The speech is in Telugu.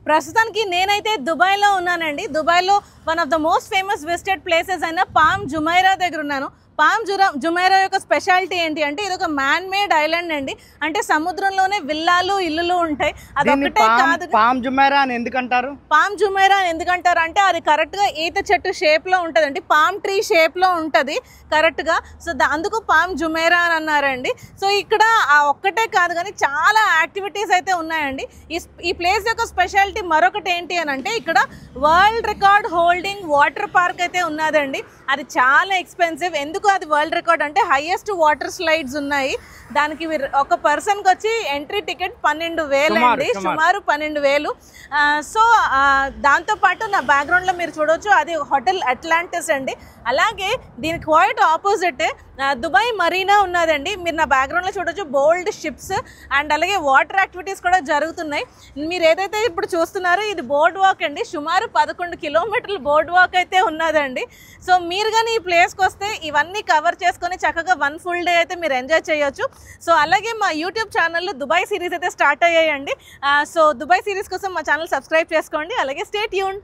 ప్రస్తుతానికి నేనైతే దుబాయ్లో ఉన్నానండి. దుబాయ్లో one of the most famous visited places అయిన పామ్ జుమైరా దగ్గర ఉన్నాను. పామ్ జుమైరా యొక్క స్పెషాలిటీ ఏంటి అంటే ఇది ఒక మ్యాన్ మేడ్ ఐలాండ్ అండి. అంటే సముద్రంలోనే విల్లాలు ఇల్లులు ఉంటాయి. అది ఒకటే కాదు. పామ్ జుమైరా అని ఎందుకంటారు? పామ్ జుమైరా అని ఎందుకంటారు అంటే అది కరెక్ట్ గా ఈత చెట్టు షేప్ లో ఉంటది అండి. పామ్ ట్రీ షేప్ లో ఉంటది కరెక్ట్ గా. సో అందుకు పామ్ జుమైరా అని అన్నారండి. సో ఇక్కడ ఆ ఒక్కటే కాదు కానీ చాలా యాక్టివిటీస్ అయితే ఉన్నాయండి. ఈ ప్లేస్ యొక్క స్పెషాలిటీ మరొకటి ఏంటి అని అంటే ఇక్కడ world record holding water park అయితే ఉన్నదండి. అది చాలా ఎక్స్పెన్సివ్. ఎందుకు అది వరల్డ్ రికార్డ్ అంటే హైయెస్ట్ వాటర్ స్లైడ్స్ ఉన్నాయి. దానికి ఒక పర్సన్కి వచ్చి ఎంట్రీ టికెట్ 12,000 అండి, సుమారు 12,000. సో దాంతోపాటు నా బ్యాక్గ్రౌండ్లో మీరు చూడవచ్చు అది హోటల్ అట్లాంటిస్ అండి. అలాగే దీనికి క్వైట్ ఆపోజిట్ దుబాయ్ మరీనా ఉన్నదండి. మీరు నా బ్యాక్గ్రౌండ్లో చూడవచ్చు బోల్డ్ షిప్స్ అండ్ అలాగే వాటర్ యాక్టివిటీస్ కూడా జరుగుతున్నాయి. మీరు ఏదైతే ఇప్పుడు చూస్తున్నారో ఇది బోర్డ్ వాక్ అండి. సుమారు 11 కిలోమీటర్లు బోర్డ్ వాక్ అయితే ఉన్నదండి. సో మీరు కానీ ఈ ప్లేస్కి వస్తే ఇవన్నీ కవర్ చేసుకొని చక్కగా 1 full day అయితే మీరు ఎంజాయ్ చేయొచ్చు. సో అలాగే మా యూట్యూబ్ ఛానల్లో దుబాయ్ సిరీస్ అయితే స్టార్ట్ అయ్యాయండి. సో దుబాయ్ సిరీస్ కోసం మా ఛానల్ సబ్స్క్రైబ్ చేసుకోండి. అలాగే స్టే ట్యూన్.